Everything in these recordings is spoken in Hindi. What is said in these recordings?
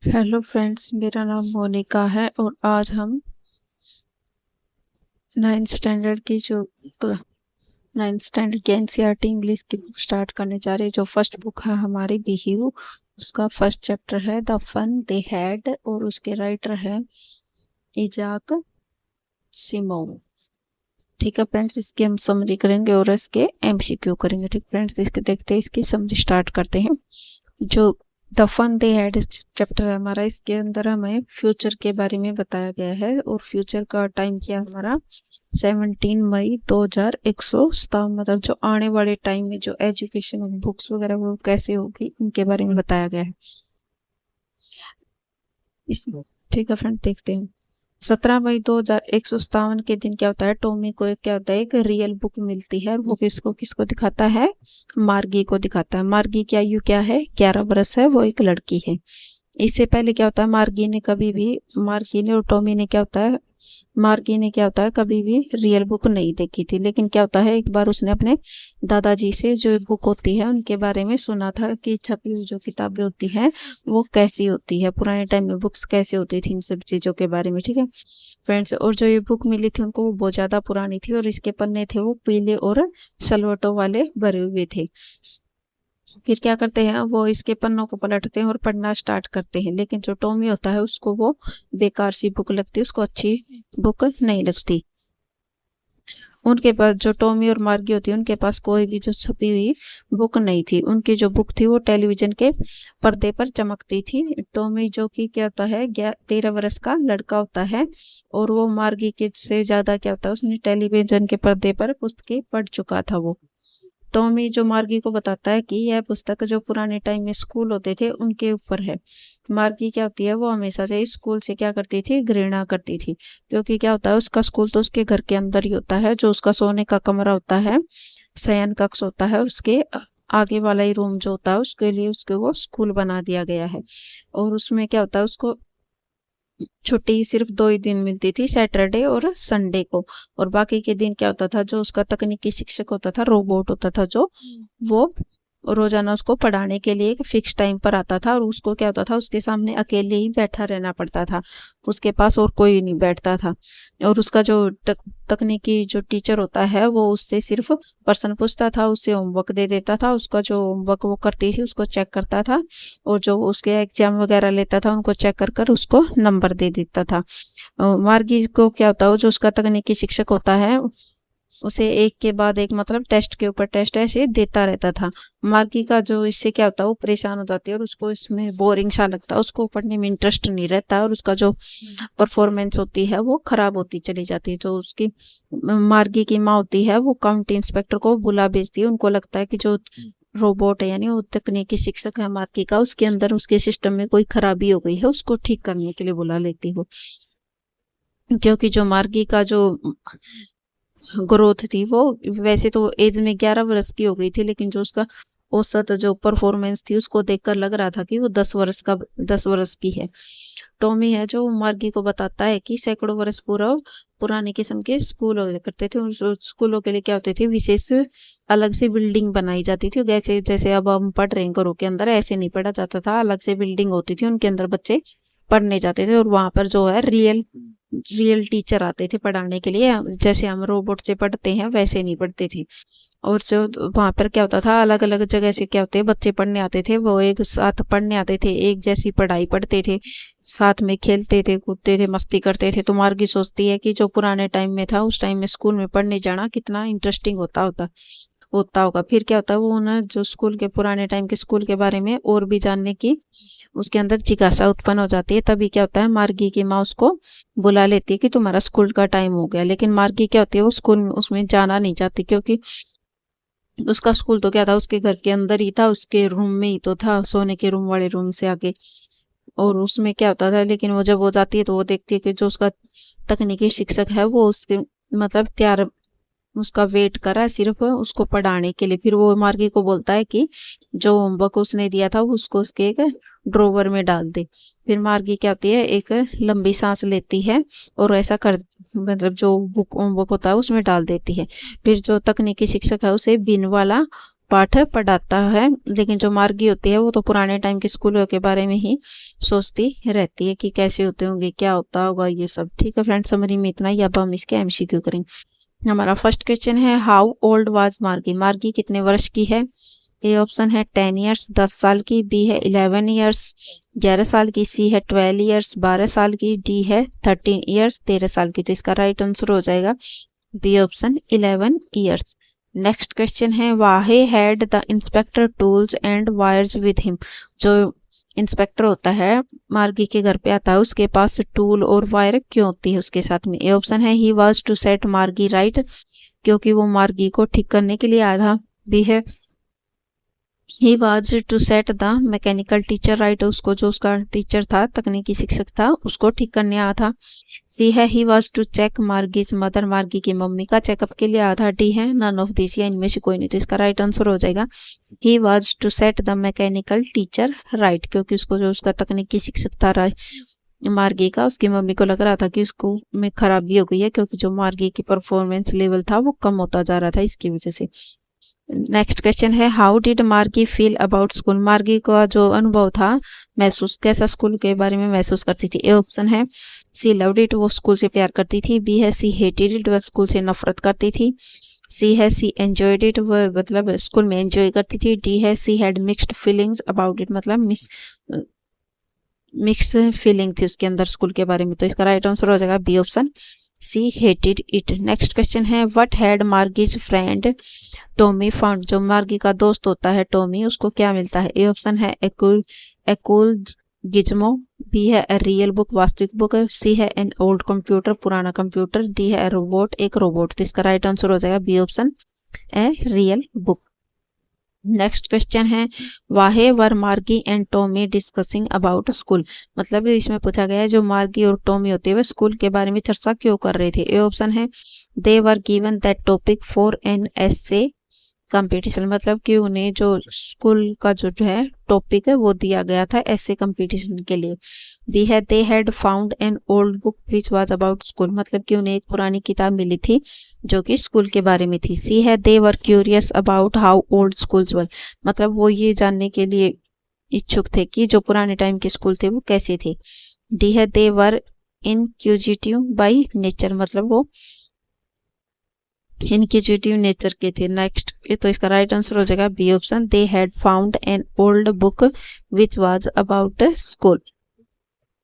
हेलो फ्रेंड्स, मेरा नाम मोनिका है और आज हम 9th स्टैंडर्ड की जो 9th स्टैंडर्ड की एनसीईआरटी इंग्लिश की बुक स्टार्ट करने जा रहे हैं। जो फर्स्ट बुक है हमारी बिहेव, उसका फर्स्ट चैप्टर है द फन दे हैड और उसके राइटर है इजाक सिमोव। ठीक है फ्रेंड्स, इसकी हम समरी करेंगे और इसके एमसीक्यू करेंगे। ठीक फ्रेंड्स, इसके देखते हैं, इसकी समरी स्टार्ट करते हैं। जो the fun they had chapter है हमारा, इसके अंदर हमें फ्यूचर के बारे में बताया गया है और फ्यूचर का टाइम क्या है हमारा 17 मई 2157। मतलब जो आने वाले टाइम में जो एजुकेशन बुक्स वगैरह वो कैसे होगी इनके बारे में बताया गया है इस। ठीक है फ्रेंड, देखते हैं। 17 मई 2157 के दिन क्या होता है, टॉमी को क्या होता है, एक रियल बुक मिलती है और वो किसको किसको दिखाता है, मार्गी को दिखाता है। मार्गी की आयु क्या है, 11 वर्ष है, वो एक लड़की है। इससे पहले क्या होता है, मार्गी ने और टॉमी ने क्या होता है, मार्गी ने क्या होता है कभी भी रियल बुक नहीं देखी थी। लेकिन क्या होता है, एक बार उसने अपने दादाजी से जो बुक होती है उनके बारे में सुना था कि छपी हुई जो किताबें होती हैं वो कैसी होती है, पुराने टाइम में बुक्स कैसे होती थी, इन सब चीजों के बारे में। ठीक है फ्रेंड्स, और जो ये बुक मिली थी उनको वो बहुत ज्यादा पुरानी थी और इसके पन्ने थे वो पीले और सलवटों वाले भरे हुए थे। फिर क्या करते हैं, वो इसके पन्नों को पलटते हैं और पढ़ना स्टार्ट करते हैं। लेकिन जो टॉमी होता है उसको वो बेकार सी बुक लगती है, उसको अच्छी बुक नहीं लगती। उनके पास जो टॉमी और मार्गी होती है उनके पास कोई भी जो छपी हुई बुक नहीं थी। उनकी जो बुक थी वो टेलीविजन के पर्दे पर चमकती थी। टॉमी जो कि क्या होता है 13 वर्ष का लड़का होता है और वो मार्गी के से ज्यादा क्या होता है, उसने टेलीविजन के पर्दे पर पुस्तकें पढ़ चुका था। वो टॉमी जो मार्गी को बताता है कि यह पुस्तक जो पुराने टाइम में स्कूल होते थे उनके ऊपर है। मार्गी क्या होती है, वो हमेशा से स्कूल से क्या करती थी, घृणा करती थी। क्योंकि क्या होता है, उसका स्कूल तो उसके घर के अंदर ही होता है। जो उसका सोने का कमरा होता है, शयन कक्ष होता है, उसके आगे वाला ही रूम जो होता है उसके लिए उसके वो स्कूल बना दिया गया है। और उसमें क्या होता है, उसको छुट्टी सिर्फ 2 ही दिन मिलती थी, सैटरडे और संडे को। और बाकी के दिन क्या होता था, जो उसका तकनीकी शिक्षक होता था, रोबोट होता था जो, वो रोजाना उसको पढ़ाने के लिए एक फिक्स टाइम पर आता था और उसको क्या होता था, उसके सामने अकेले ही बैठा रहना पड़ता था, उसके पास और कोई नहीं बैठता था। और उसका जो तकनीकी जो टीचर होता है वो उससे सिर्फ प्रश्न पूछता था, उससे होमवर्क दे देता था, उसका जो होमवर्क वो करती थी उसको चेक करता था और जो उसके एग्जाम वगैरह लेता था उनको चेक कर कर उसको नंबर दे देता था। मार्गी को क्या होता है, जो उसका तकनीकी शिक्षक होता है उसे एक के बाद एक मतलब टेस्ट के ऊपर टेस्ट ऐसे देता रहता था। मार्गी का जो इससे क्या होता है, वो परेशान हो जाती है और उसको इसमें बोरिंग सा लगता है, उसको पढ़ने में इंटरेस्ट नहीं रहता और उसका जो परफॉर्मेंस होती है वो खराब होती चली जाती है। जो उसकी मार्गी की माँ होती है वो काउंटी इंस्पेक्टर को बुला भेजती है। उनको लगता है कि जो रोबोट है यानी वो तकनीकी शिक्षक है मार्गी का, उसके अंदर उसके सिस्टम में कोई खराबी हो गई है, उसको ठीक करने के लिए बुला लेती हो। क्योंकि जो मार्गी का जो ग्रोथ थी वो वैसे तो एज में 11 वर्ष की हो गई थी, लेकिन जो उसका औसत जो परफॉर्मेंस थी उसको देखकर लग रहा था कि वो 10 वर्ष की है। टॉमी है जो मार्गी को बताता है कि सैकड़ों वर्ष पूर्व पुराने किस्म के स्कूल हुआ करते थे। उन स्कूलों के लिए क्या होते थे, विशेष अलग से बिल्डिंग बनाई जाती थी। जैसे जैसे अब हम पढ़ रहे हैं घरों के अंदर, ऐसे नहीं पढ़ा जाता था, अलग से बिल्डिंग होती थी, उनके अंदर बच्चे पढ़ने जाते थे और वहां पर जो है रियल रियल टीचर आते थे पढ़ाने के लिए। जैसे हम रोबोट से पढ़ते हैं वैसे नहीं पढ़ते थे। और जो वहां पर क्या होता था, अलग अलग जगह से क्या होते बच्चे पढ़ने आते थे, वो एक साथ पढ़ने आते थे, एक जैसी पढ़ाई पढ़ते थे, साथ में खेलते थे, कूदते थे, मस्ती करते थे। तो मार्गी सोचती है कि जो पुराने टाइम में था उस टाइम में स्कूल में पढ़ने जाना कितना इंटरेस्टिंग होता होता होता होगा। फिर क्या होता है, वो ना जो स्कूल के पुराने टाइम के स्कूल के बारे में और भी जानने की उसके अंदर जिज्ञासा उत्पन्न हो जाती है। तभी क्या होता है, मार्गी की माँ उसको बुला लेती है कि तुम्हारा स्कूल का टाइम हो गया। लेकिन मार्गी क्या होती है, वो स्कूल में उसमें जाना नहीं चाहती, क्योंकि उसका स्कूल तो क्या था, उसके घर के अंदर ही था, उसके रूम में ही तो था, सोने के रूम वाले रूम से आगे। और उसमें क्या होता था, लेकिन वो जब वो जाती है तो वो देखती है कि जो उसका तकनीकी शिक्षक है वो उसके मतलब तैयार उसका वेट करा है सिर्फ उसको पढ़ाने के लिए। फिर वो मार्गी को बोलता है कि जो होमवर्क उसने दिया था वो उसको उसके एक ड्रोवर में डाल दे। फिर मार्गी क्या होती है, एक लंबी सांस लेती है और ऐसा कर मतलब जो बुक होमवर्क होता है उसमें डाल देती है। फिर जो तकनीकी शिक्षक है उसे बिन वाला पाठ पढ़ाता है, लेकिन जो मार्गी होती है वो तो पुराने टाइम के स्कूलों के बारे में ही सोचती रहती है कि कैसे होते होंगे, क्या होता होगा ये सब। ठीक है फ्रेंड्स, समरी में इतना ही। अब हम इसके एमसीक्यू करेंगे। हमारा फर्स्ट क्वेश्चन है, हाउ ओल्ड वाज मार्गी? मार्गी कितने वर्ष की है? ए ऑप्शन है 10 ईयर्स 10 साल की, बी है 11 ईयर्स 11 साल की, सी है 12 ईयर्स 12 साल की, डी है 13 ईयर्स 13 साल की। तो इसका राइट आंसर हो जाएगा B option 11 years. Next question है, why had the inspector tools and wires with him? जो इंस्पेक्टर होता है मार्गी के घर पे आता है, उसके पास टूल और वायर क्यों होती है उसके साथ में? ए ऑप्शन है ही वाज टू सेट मार्गी राइट, क्योंकि वो मार्गी को ठीक करने के लिए आया था। बी है he was to set the mechanical teacher right, उसको जो उसका टीचर था, तकनीकी शिक्षक था, उसको ठीक करने आया था। सी है he was to check Margie's mother, Margie की मम्मी का चेकअप के लिए आया था। डी है नन ऑफ दिस, या इनमें से कोई नहीं। तो इसका राइट आंसर हो जाएगा he was to set the mechanical teacher right, क्योंकि उसको जो उसका तकनीकी शिक्षक था मार्गी का, उसकी मम्मी को लग रहा था कि उसको में खराबी हो गई है, क्योंकि जो मार्गी की परफॉर्मेंस लेवल था वो कम होता जा रहा था, इसकी वजह से। नेक्स्ट क्वेश्चन है, how did Margie feel about school? मार्गी का जो अनुभव था, महसूस कैसा स्कूल के बारे में महसूस करती थी? ए ऑप्शन है सी लव्ड इट, वो स्कूल से प्यार करती थी। बी है सी हेटेड इट, वह स्कूल से नफरत करती थी। सी है सी एंजॉयड इट, वह मतलब स्कूल में एंजॉय करती थी। डी है she had mixed feelings about it, मतलब मिक्स फीलिंग थी उसके अंदर स्कूल के बारे में। तो इसका राइट आंसर हो जाएगा B option she hated it. Next question है, what had Margie's friend Tommy found? जो मार्गी का दोस्त होता है टॉमी, उसको क्या मिलता है? ए ऑप्शन है एकूल गिज्मो, बी है ए रियल बुक, वास्तविक बुक, सी है एन ओल्ड कंप्यूटर, पुराना कंप्यूटर, डी है रोबोट, एक रोबोट। तो इसका राइट आंसर हो जाएगा B option a real book. Next question है, वाहे were Margie and Tommy discussing about school? मतलब इसमें पूछा गया है जो मार्गी और टॉमी होते हैं वे स्कूल के बारे में चर्चा क्यों कर रहे थे? ए ऑप्शन है they were given that topic for an essay competition, मतलब कि उन्हें जो स्कूल का जो है टॉपिक है वो दिया गया था ऐसे कंपटीशन के लिए। बी है दे had found an old book which was about school, मतलब कि उन्हें एक पुरानी किताब मिली थी जो कि स्कूल के बारे में थी। सी है they were curious about how old schools were, मतलब वो ये जानने के लिए इच्छुक थे कि जो पुराने टाइम के स्कूल थे वो कैसे थे। डी है they were inquisitive by nature, मतलब वो इनक्यूजिटिव नेचर के थे। नेक्स्ट, तो इसका राइट आंसर हो जाएगा B option they had found an old book which was about school.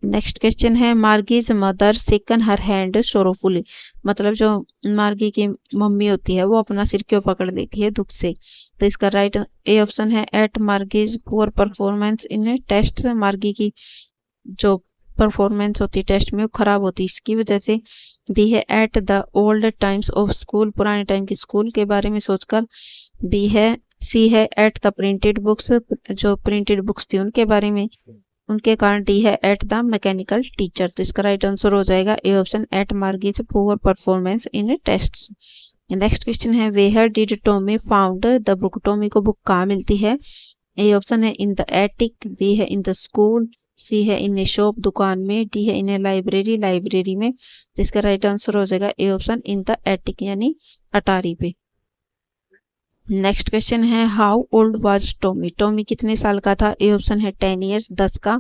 Next question है, मार्गीज मदर सेकन हर हैंड सोरोफुली, मतलब जो मार्गी की मम्मी होती है वो अपना सिर क्यों पकड़ लेती है दुख से? तो इसका राइट ए ऑप्शन है at Margie's poor performance in test, Margie की जो परफॉर्मेंस होती है टेस्ट में वो खराब होती है इसकी वजह से। बी है at the old times of school, पुराने टाइम के स्कूल के बारे में सोचकर। बी है सी है एट द प्रिंटेड बुक्स, जो प्रिंटेड बुक्स थी उनके बारे में, उनके कारण। डी है एट द मैकेनिकल टीचर। तो इसका राइट आंसर हो जाएगा A option at Margie's poor performance in tests. Next question है, where did Tommy found the book? Tommy को बुक कहाँ मिलती है? ए ऑप्शन है इन द एटिक, बी है इन द स्कूल, सी है इन ए शॉप, दुकान में, डी है इन ए लाइब्रेरी, लाइब्रेरी में। तो इसका राइट आंसर हो जाएगा A option in the attic, यानी अटारी पे। नेक्स्ट क्वेश्चन है, how old was Tommy? Tommy कितने साल का था? ए ऑप्शन है 10 ईयर्स 10 का,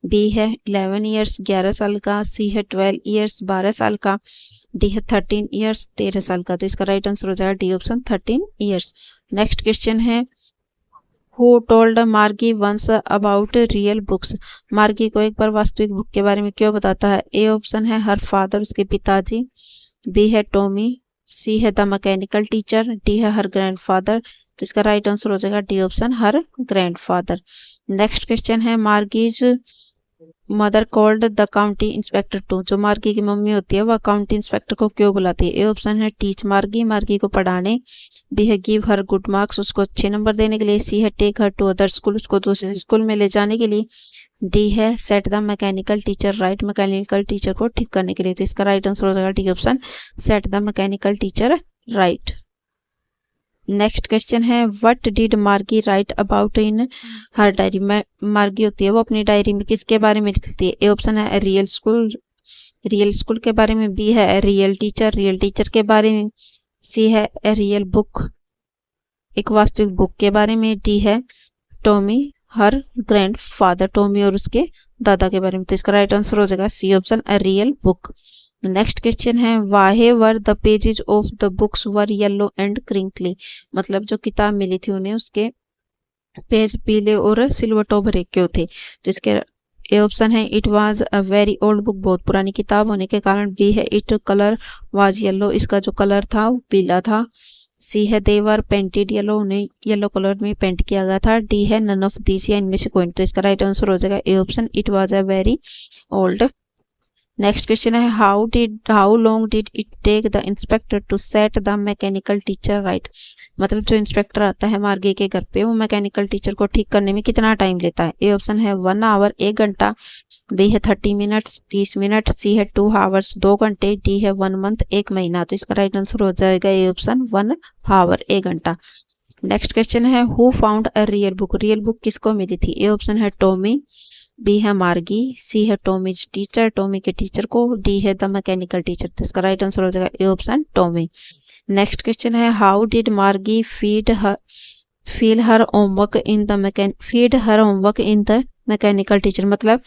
बी है 11 ईयर्स 11 साल का, सी है 12 ईयर्स 12 साल का, डी है 13 ईयर्स 13 साल का। तो इसका राइट आंसर हो जाएगा D option 13 years. Next question है, हु टोल्ड मार्गी वंस अबाउट रियल बुक्स? मार्गी को एक बार वास्तविक बुक के बारे में क्यों बताता है? ए ऑप्शन है हर फादर, उसके पिताजी, बी है टॉमी, सी है द मैकेनिकल टीचर, डी है हर ग्रैंडफादर। तो इसका राइट आंसर हो जाएगा D option her grandfather. Next question है, Margie's mother called the county inspector to, जो मार्गी की मम्मी होती है वह काउंटी इंस्पेक्टर को क्यों बुलाती है? ए ऑप्शन है टीच मार्गी, मार्गी को पढ़ाने, बी है गिव हर गुड मार्क्स, उसको अच्छे नंबर देने के लिए, सी है take her to other school, उसको दूसरे स्कूल में ले जाने के लिए, डी है set the mechanical teacher right, mechanical teacher को ठीक करने के लिए। तो इसका राइट आंसर हो जाएगा D option set the mechanical teacher right. Next question है, व्हाट डिड मार्गी right about in her diary? मार्गी होती है वो अपनी डायरी में किसके बारे में लिखती है? ए ऑप्शन है रियल स्कूल, रियल स्कूल के बारे में, बी है रियल टीचर, रियल टीचर के बारे में, सी है रियल बुक, एक वास्तविक बुक के बारे में, डी है टॉमी हर ग्रैंड फादर, टॉमी और उसके दादा के बारे में। तो इसका राइट आंसर हो जाएगा C option, a real book. Next question है वाहे were the pages of the books were yellow and crinkly, मतलब जो किताब मिली थी उन्हें उसके पेज पीले और सिलवटों भरे क्यों थे। तो इसके ए ऑप्शन है it was a very old book, बहुत पुरानी किताब होने के कारण। बी है इट कलर वाज येलो, इसका जो कलर था वो पीला था। सी है दे वर पेंटेड येलो, उन्हें येलो कलर में पेंट किया गया था। डी है नन ऑफ दिस, या इनमें से कोई। तो इसका राइट आंसर हो जाएगा A option, it was a very old. Next question है how long did it take the inspector to set the mechanical teacher right, मतलब जो इंस्पेक्टर आता है मार्गी के घर पे वो मैकेनिकल टीचर को ठीक करने में कितना टाइम लेता है। ए ऑप्शन है 1 आवर 1 घंटा, बी है 30 मिनट्स 30 मिनट, सी है 2 आवर्स 2 घंटे, डी है 1 मंथ 1 महीना। तो इसका राइट आंसर हो जाएगा ए ऑप्शन 1 आवर 1 घंटा। नेक्स्ट क्वेश्चन है who found a real book, real book किसको मिली थी। ए ऑप्शन है टॉमी, बी है मार्गी, सी है टॉमीज टीचर, टॉमी के टीचर को, डी है द मैकेनिकल टीचर। तो इसका राइट आंसर हो जाएगा A option Tommy. Next question है हाउ डिड मार्गी feed her homework in the mechanical teacher, मतलब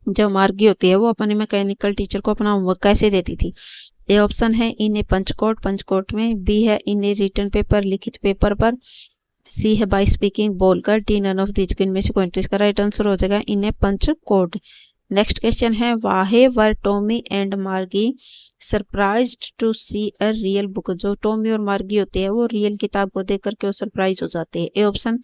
जो मार्गी होती है वो अपने मैकेनिकल टीचर को अपना होमवर्क कैसे देती थी। ए ऑप्शन है इन ए पंचकोट में, बी है इन ए रिटन पेपर लिखित पेपर पर, सी है बाय स्पीकिंग बोलकर, डी नन ऑफ दीज, इनमें से कोई। इसका राइट आंसर हो जाएगा इन ए पंचकोट। नेक्स्ट क्वेश्चन है वाहे were Tommy and Margie surprised to see a real book, जो टॉमी और मार्गी होते हैं वो रियल किताब को देख करके वो सरप्राइज हो जाते हैं। A option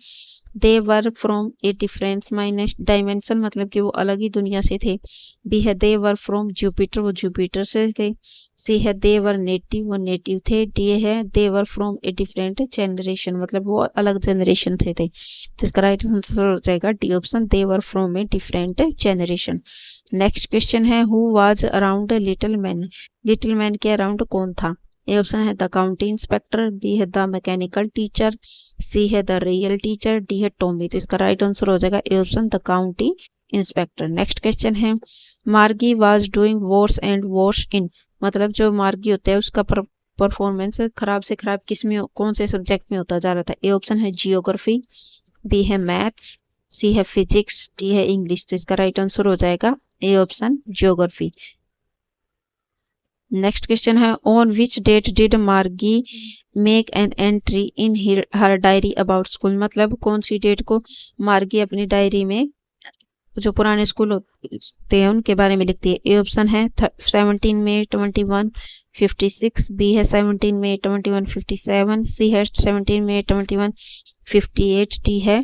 they were from A difference minus dimension, मतलब कि वो अलग ही दुनिया से थे। बी है दे वर फ्रॉम जुपिटर, वो जुपिटर से थे। सी है दे वर नेटिव, वो नेटिव थे। डी है they were from a different generation, मतलब वो अलग जनरेशन थे। तो इसका राइट आंसर हो जाएगा D option, they were from a different generation. Next question है who was around little man, little man के अराउंड कौन था। ए ऑप्शन है द काउंटी इंस्पेक्टर, बी है द मैकेनिकल टीचर, सी है द रियल टीचर, डी है टॉमी। तो इसका राइट आंसर हो जाएगा A option, the county inspector. Next question है Margie was doing worse and worse in, मतलब जो मार्गी होता है उसका परफॉर्मेंस खराब से खराब किस में कौन से सब्जेक्ट में होता जा रहा था। ए ऑप्शन है जियोग्राफी, बी है मैथ्स, सी है फिजिक्स, डी है इंग्लिश। तो इसका राइट आंसर हो जाएगा A option geography. Next question है ऑन विच डेट डिड मार्गी make an entry in her diary about school, मतलब कौन सी डेट को मार्गी अपनी डायरी में जो पुराने स्कूल होते हैं उनके बारे में लिखती है। ए ऑप्शन है 17 मई 2156, बी है 17 मई 2157, सी है 17 मई 2158, डी है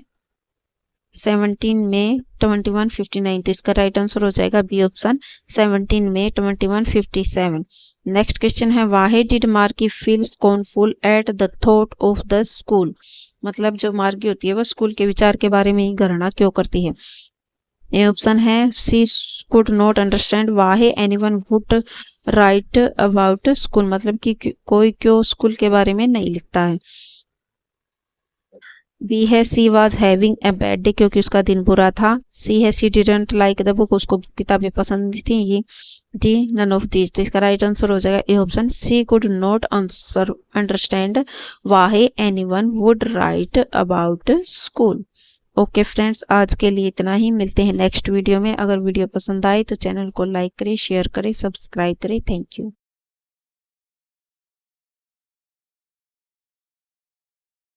17 मई 2159। तो इसका राइट आंसर हो जाएगा B option 17 May 2157। Next question है why did Margie feel scornful at the thought of the school, मतलब जो मार्गी होती है वह स्कूल के विचार के बारे में ही घृणा क्यों करती है। ए ऑप्शन है she could not understand Wahe anyone would write about school, मतलब कि कोई क्यों स्कूल के बारे में नहीं लिखता है। बी है she was having a bad day, क्योंकि उसका दिन बुरा था। सी है she didn't like the book, उसको किताबें पसंद थी ये। D none of this. तो इसका राइट आंसर हो जाएगा A option C could not answer understand Wahe anyone would write about school. Okay friends, आज के लिए इतना ही, मिलते हैं नेक्स्ट वीडियो में। अगर वीडियो पसंद आए तो चैनल को लाइक करें, शेयर करें, सब्सक्राइब करें। Thank you.